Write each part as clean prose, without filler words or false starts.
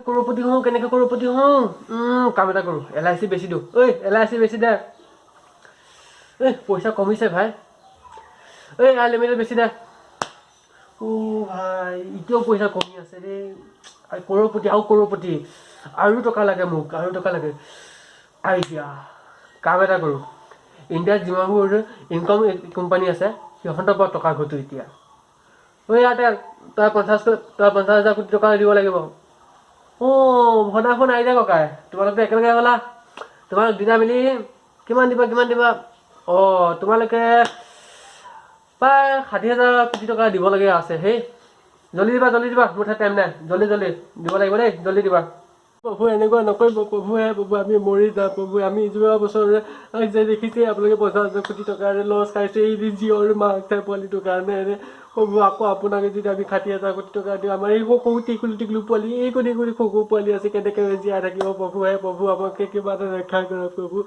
কৰপতি হওঁ কেনেকৈ কৰপতি হওঁ কাম এটা কৰোঁ LIC বেছি দিওঁ ঐ LIC বেছি দে পইচা কমিছে ভাই লিমিট বেছি দে ভাই এতিয়াও পইচা কমি আছে দেই কৰপতি আৰু টকা লাগে মোক আৰু টকা লাগে আইডিয়া কাম এটা কৰোঁ ইণ্ডিয়াত যিমানবোৰ ইনকাম কোম্পানী আছে সিহঁতৰ পৰা টকা ঘটো এতিয়া এয়াৰটেল তই 50,000 কোটি টকা দিব লাগিব ভডাফোন আইডিয়া ককাই তোমালোকে একেলগে গ'লা তোমালোক দুটা মিলি কিমান দিবা তোমালোকে প্ৰায় 60,000 কোটি টকা দিবলগীয়া আছে হেই জলদি দিবা মোৰ ঠাইত টাইম নাই জলদি দিব লাগিব দেই জলদি দিবা প্ৰভু এনেকুৱা নকৰিব প্ৰভু আমি মৰি যাওঁ প্ৰভু আমি যোৱা বছৰে যে দেখিছে আপোনালোকে 50,000 কোটি টকাৰ লছ খাইছে এই জিঅ'ৰ মাক পোৱালিটোৰ কাৰণে প্ৰভু আকৌ আপোনাক যদি আমি 60,000 কোটি টকা দিওঁ আমাৰ এই সৰু টিকলু পোৱালি এই কোটি সৰু পোৱালি আছে কেনেকৈ জীয়াই থাকিব প্ৰভু আমাকে কিবা এটা ৰক্ষা কৰক প্ৰভু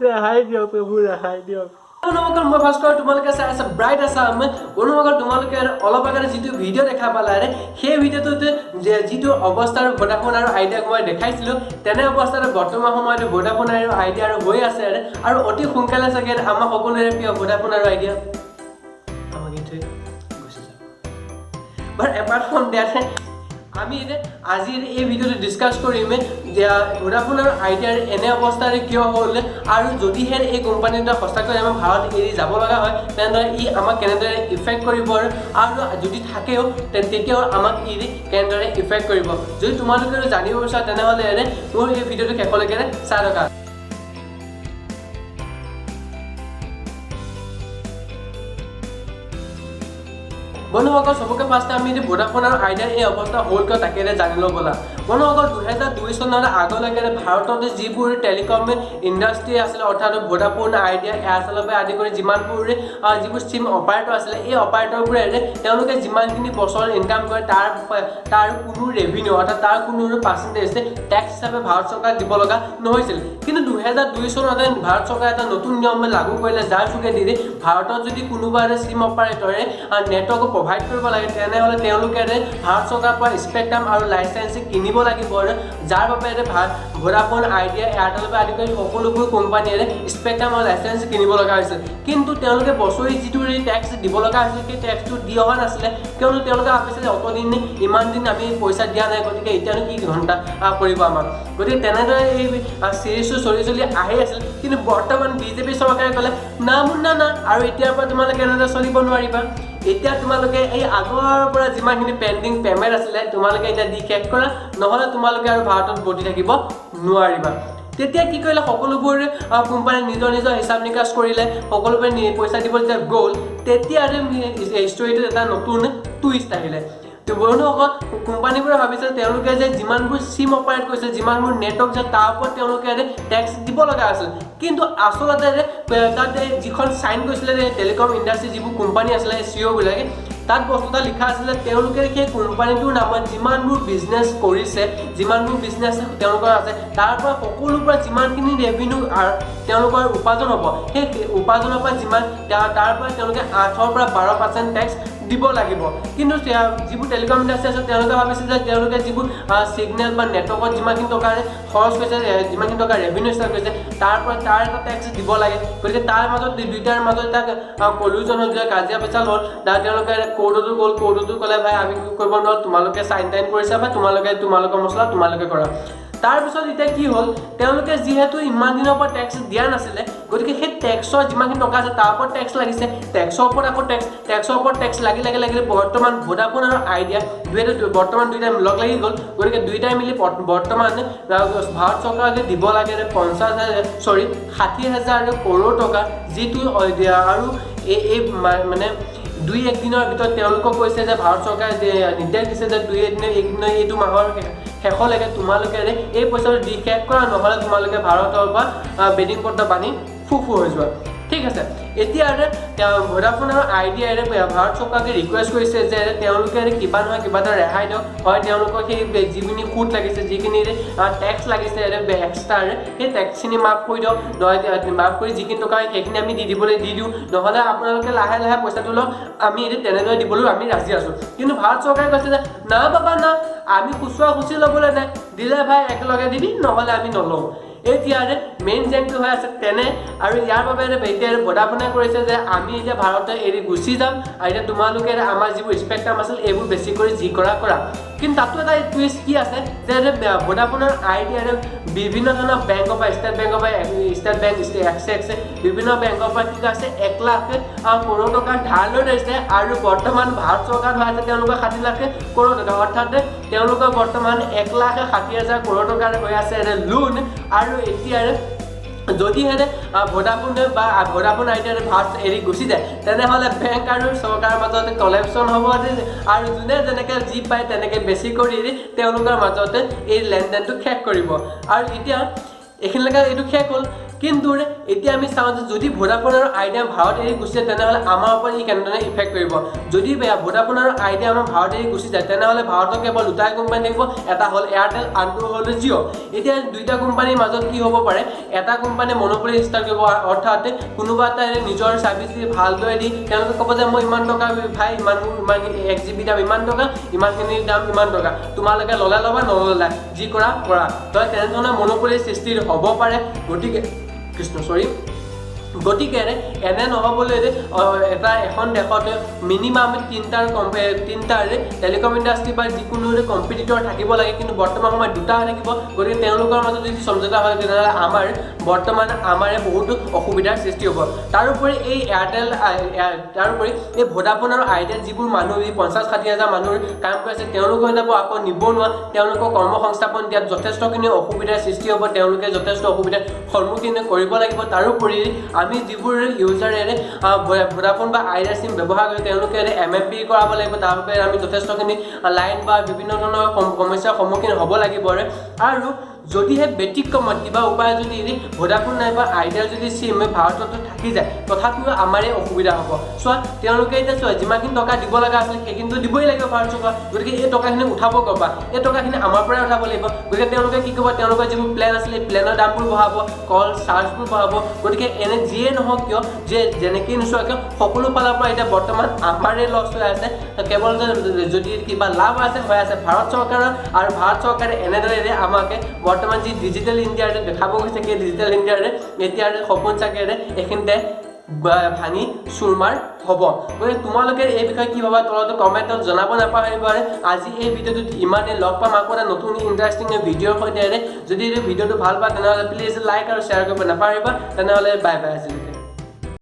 ৰেহাই দিয়ক প্ৰভু ৰেহাই দিয়ক বন্ধুসকল মই ভাস্কৰ তোমালোকে চাই আছা ব্ৰাইট আছাম বন্ধুসকল তোমালোকে অলপ আগতে যিটো ভিডিঅ' দেখা পালা সেই ভিডিঅ'টোত যিটো অৱস্থাৰ ভোডাফোন আৰু আইডিয়াক মই দেখাইছিলোঁ তেনে অৱস্থাত বৰ্তমান সময়ত ভোডাফোন আৰু আইডিয়া হৈ আছে আৰু অতি সোনকালে চাগে আমাৰ সকলোৰে প্ৰিয় ভোডাফোন আৰু আইডিয়া আমাক এইটোৱে গুচি যাব বাট এপাৰ্ট ফ্ৰম ডেট আমি আজিৰ এই ভিডিঅ'টো ডিছকাছ কৰিম যে ভোডাফোন আৰু আইডিয়াৰ এনে অৱস্থাৰে কিয় হ'ল আৰু যদিহে এই কোম্পানীটো সঁচাকৈ আমাৰ ভাৰত এৰি যাব লগা হয় তেনেদৰে ই আমাক কেনেদৰে ইফেক্ট কৰিব আৰু যদি থাকেও তেতিয়াও আমাক ই কেনেদৰে ইফেক্ট কৰিব যদি তোমালোকে জানিব বিচাৰা তেনেহ'লে মোৰ এই ভিডিঅ'টো শেষলৈকে চাই থকা বন্ধুসকল সবকে ফাৰ্ষ্টে আমি ভোডাফোন আৰু আইডিয়াৰ এই অৱস্থা হ'ল কিয় তাকে জানি লওঁ ব'লা বন্ধুসকল 2002 চনৰ আগলৈকে ভাৰতত যিবোৰ টেলিকম ইণ্ডাষ্ট্ৰী আছিলে অৰ্থাৎ ভোডাফোন আইডিয়া এয়াৰচেলৰ পৰা আদি কৰি যিবোৰ চিম অপাৰেটৰ আছিলে এই অপাৰেটৰবোৰে তেওঁলোকে যিমানখিনি বছৰ ইনকাম কৰে তাৰ কোনো ৰেভিনিউ অৰ্থাৎ তাৰ কোনো পাৰ্চেণ্টেজ টেক্স হিচাপে ভাৰত চৰকাৰক দিব লগা নহৈছিল কিন্তু 2002 চনত ভাৰত চৰকাৰে এটা নতুন নিয়ম লাগু কৰিলে যাৰ যোগেদি ভাৰতত যদি কোনোবা চিম অপাৰেটৰে নেটৱৰ্ক প্ৰভাইড কৰিব লাগে তেনেহ'লে তেওঁলোকে ভাৰত চৰকাৰৰ পৰা স্পেক্ট্ৰাম আৰু লাইচেন্স কিনিব লাগিব যাৰ বাবে ভোডাফোন আইডিয়া এয়াৰটেলৰ পৰা আদি কৰি সকলোবোৰ কোম্পানীয়ে স্পেক্ট্ৰাম আৰু লাইচেন্স কিনিব লগা হৈছিল কিন্তু তেওঁলোকে বছৰি যিটো টেক্স দিব লগা হৈছিল সেই টেক্সটো দি অহা নাছিলে কিয়নো তেওঁলোকে ভাবিছিলে অতদিন ইমান দিন আমি পইচা দিয়া নাই গতিকে এতিয়ানো কি ঘণ্টা কৰিব আমাক গতিকে তেনেদৰে এই চিৰিজটো চলি আহি আছিল কিন্তু বৰ্তমান বিজেপি চৰকাৰে ক'লে না আৰু এতিয়াৰ পৰা তোমালোকে এনেদৰে চলিব নোৱাৰিবা এতিয়া তোমালোকে এই আগৰ পৰা যিমানখিনি পেণ্ডিং পেমেণ্ট আছিলে তোমালোকে এতিয়া দি শেষ কৰা নহ'লে তোমালোকে আৰু ভাৰতত বৰ্তি থাকিব নোৱাৰিবা তেতিয়া কি কৰিলে সকলোবোৰ কোম্পানীয়ে নিজৰ হিচাপ নিকাচ কৰিলে সকলোবোৰে পইচা দিব যেতিয়া গ'ল তেতিয়া ষ্টৰিটোত এটা নতুন টুইষ্ট আহিলে বন্ধুসকল কোম্পানীবোৰে ভাবিছিল তেওঁলোকে যে যিমানবোৰ চিম অপাৰেট কৰিছিল যিমানবোৰ নেটৱৰ্ক যে তাৰ ওপৰত তেওঁলোকে টেক্স দিব লগা আছিল কিন্তু আচলতে তাত যিখন চাইন কৰিছিলে টেলিকম ইণ্ডাষ্ট্ৰী যিবোৰ কোম্পানী আছিলে চিঅ'বিলাকে তাত বস্তু এটা লিখা আছিলে তেওঁলোকে সেই কোম্পানীটোৰ নামত যিমানবোৰ বিজনেছ কৰিছে যিমানবোৰ বিজনেছ তেওঁলোকৰ আছে তাৰ পৰা সকলোৰ পৰা যিমানখিনি ৰেভিনিউ তেওঁলোকৰ উপাৰ্জন হ'ব সেই উপাৰ্জনৰ পৰা তাৰ পৰা তেওঁলোকে 8 পৰা 12% টেক্স দিব লাগিব কিন্তু যিবোৰ টেলিকম ইণ্ডাষ্ট্ৰী আছে তেওঁলোকে ভাবিছিল যে তেওঁলোকে যিবোৰ ছিগনেল বা নেটৱৰ্কত যিমানখিনি টকা খৰচ কৰিছে যিমানখিনি টকা ৰেভিনিউ ষ্টাৰ্ট কৰিছে তাৰ এটা টেক্স দিব লাগে গতিকে তাৰ মাজত দুইটাৰ মাজত এটা কলিউজন হ'ল যে কাজিয়া পেচাল হ'ল তেওঁলোকে কোৰ্টতো ক'লে ভাই আমি কৰিব নোৱাৰোঁ তোমালোকে চাইন টাইন কৰিছা বা তোমালোকৰ মছলা তোমালোকে কৰা তাৰপিছত এতিয়া কি হ'ল তেওঁলোকে যিহেতু ইমান দিনৰ পৰা টেক্স দিয়া নাছিলে গতিকে সেই টেক্সৰ যিমানখিনি টকা আছে তাৰ ওপৰত টেক্স লাগিছে টেক্সৰ ওপৰত আকৌ টেক্সৰ ওপৰত টেক্স লাগি বৰ্তমান ভোডাফোন আৰু আইডিয়া বৰ্তমান দুইটাই লগ লাগি গ'ল গতিকে দুইটাই মিলি বৰ্তমান ভাৰত চৰকাৰকে দিব লাগে 60,000 কৰোৰ টকা যিটো আৰু এই মানে 2-1 দিনৰ ভিতৰত তেওঁলোকক কৈছে যে ভাৰত চৰকাৰে নিৰ্দেশ দিছে যে 2-1 দিনৰ এইটো মাহৰ শেষলৈকে তোমালোকে এই পইচাটো দি শেষ কৰা নহ'লে তোমালোকে ভাৰতৰ পৰা বেডিং পত্ৰ বান্ধি ফুফু হৈ যোৱা ঠিক আছে এতিয়া ভোডাফোন আৰু আইডিয়াৰে ভাৰত চৰকাৰকে ৰিকুৱেষ্ট কৰিছে যে তেওঁলোকে কিবা নহয় কিবা এটা ৰেহাই দিয়ক হয় তেওঁলোকক সেই যিখিনি সুদ লাগিছে যিখিনি টেক্স লাগিছে এক্সট্ৰা সেই টেক্সখিনি মাফ কৰি দিয়ক নহয় মাফ কৰি যিখিনি টকা সেইখিনি আমি দি দিওঁ নহ'লে আপোনালোকে লাহে লাহে পইচাটো লওক আমি তেনেদৰে দিবলৈ আমি ৰাজি আছোঁ কিন্তু ভাৰত চৰকাৰে কৈছে যে না বাবা না আমি খুচুৰা খুচি ল'বলৈ নাই দিলে ভাই একেলগে দিবি নহ'লে আমি নলওঁ এতিয়া মেইন জেংটো হৈ আছে তেনে আৰু ইয়াৰ বাবে এতিয়া ভোডাফোনে কৰিছে যে আমি এতিয়া ভাৰতে এৰি গুচি যাম আৰু এতিয়া তোমালোকে আমাৰ যিবোৰ স্পেক্ট্ৰাম আছিল এইবোৰ বেছি কৰি যি কৰা কিন্তু তাতো এটা টুইষ্ট কি আছে যে ভোডাফোনৰ আইডিয়াৰ বিভিন্ন ধৰণৰ বেংকৰ পৰা ষ্টেট বেংক এক্সিছ বিভিন্ন বেংকৰ পৰা কি আছে 1 লাখ কৰোৰ টকা ধাৰ লৈ লৈছে আৰু বৰ্তমান ভাৰত চৰকাৰ হৈ আছে তেওঁলোকৰ 60 লাখ কৰোৰ টকা অৰ্থাৎ তেওঁলোকৰ বৰ্তমান 1,60,000 কৰোৰ টকাৰ হৈ আছে লোন আৰু এতিয়া যদিহে ভোডাফোন আইডিয়াৰ ভাৰত এৰি গুচি যায় তেনেহ'লে বেংক আৰু চৰকাৰৰ মাজত কলেপশ্যন হ'ব আৰু যোনে যেনেকৈ যি পায় তেনেকৈ বেছি কৰি তেওঁলোকৰ মাজতে এই লেনদেনটো শেষ কৰিব আৰু এতিয়া এইখিনিলৈকে এইটো শেষ হ'ল কিন্তু এতিয়া আমি চাওঁ যে যদি ভোডাফোন আৰু আইডিয়া ভাৰত এৰি গুচি যায় তেনেহ'লে আমাৰ ওপৰত ই কেনেদৰে ইফেক্ট কৰিব যদি ভোডাফোন আৰু আইডিয়া আমাৰ ভাৰত এৰি গুচি যায় তেনেহ'লে ভাৰতৰ কেৱল দুটাই কোম্পানী থাকিব এটা হ'ল এয়াৰটেল আনটো হ'ল জিঅ' এতিয়া দুইটা কোম্পানীৰ মাজত কি হ'ব পাৰে এটা কোম্পানীয়ে মনোপলি ষ্টাৰ্ট কৰিব অৰ্থাৎ কোনোবা এটা নিজৰ ছাৰ্ভিচ ভালদৰে দি তেওঁলোকে ক'ব যে মই ইমান টকা ভাই ইমান 1 GB দাম ইমান টকা ইমানখিনি দাম ইমান টকা তোমালোকে ল'বা নল'লা যি কৰা তই তেনেধৰণৰ মনোপলি সৃষ্টি হ'ব পাৰে গতিকে এনে নহ'বলৈ এখন দেশত মিনিমাম তিনিটাৰ টেলিকম ইণ্ডাষ্ট্ৰী বা যিকোনো কম্পিটিটৰ থাকিব লাগে কিন্তু বৰ্তমান সময়ত দুটা থাকিব গতিকে তেওঁলোকৰ মাজত যদি সমঝোতা হয় তেনেহ'লে আমাৰে বহুতো অসুবিধাৰ সৃষ্টি হ'ব তাৰোপৰি এই এয়াৰটেল তাৰোপৰি এই ভোডাফোন আৰু আইডিয়াত যিবোৰ মানুহ 50-60,000 মানুহৰ কাম কৰি আছে তেওঁলোকে যাব আকৌ নিবনুৱা তেওঁলোকক কৰ্মসংস্থাপন দিয়াত যথেষ্টখিনি অসুবিধাৰ সৃষ্টি হ'ব তেওঁলোকে যথেষ্ট অসুবিধাৰ সন্মুখীন কৰিব লাগিব তাৰোপৰি আমি যিবোৰ ইউজাৰে ভোডাফোন বা আইডিয়া চিম ব্যৱহাৰ কৰি তেওঁলোকে MMP কৰাব লাগিব তাৰ বাবে আমি যথেষ্টখিনি লাইন বা বিভিন্ন ধৰণৰ সমস্যাৰ সন্মুখীন হ'ব লাগিব আৰু যদিহে ব্যতিক্ৰমত কিবা উপায় যদি ভোডাফোন নাইবা আইডিয়াৰ যদি চিম ভাৰতত থাকি যায় তথাপিও আমাৰে অসুবিধা হ'ব চোৱা তেওঁলোকে এতিয়া চোৱা যিমানখিনি টকা দিব লগা আছিল সেইখিনিতো দিবই লাগিব ভাৰত চৰকাৰ গতিকে এই টকাখিনি উঠাব ক'ৰপৰা এই টকাখিনি আমাৰ পৰাই উঠাব লাগিব গতিকে তেওঁলোকে কি কৰিব তেওঁলোকৰ যিবোৰ প্লেন আছিলে প্লেনৰ দামবোৰ বঢ়াব কল চাৰ্জবোৰ বঢ়াব গতিকে এনে যিয়ে নহওক কিয় যে যেনেকৈ নোচোৱা কিয় সকলো ফালৰ পৰা এতিয়া বৰ্তমান আমাৰে লছ হৈ আছে কেৱল যদি কিবা লাভ হৈ আছে ভাৰত চৰকাৰৰ আৰু ভাৰত চৰকাৰে এনেদৰে আমাকে বৰ্তমান যি ডিজিটেল ইণ্ডিয়াৰ দেখাব গৈছে সেই ডিজিটেল ইণ্ডিয়াৰ এতিয়া সপোন চাকেৰে এইখিনিতে ভাঙি চুৰমাৰ হ'ব গতিকে তোমালোকে এই বিষয়ে কি ভাবা তলত কমেণ্টত জনাব নাপাহৰিবা আজি এই ভিডিঅ'টোত ইমানেই লগ পাম আকৌ এটা নতুন ইণ্টাৰেষ্টিং ভিডিঅ'ৰ সৈতে যদি এই ভিডিঅ'টো ভাল পোৱা তেনেহ'লে প্লিজ লাইক আৰু শ্বেয়াৰ কৰিব নাপাহৰিবা তেনেহ'লে বাই বাই আজি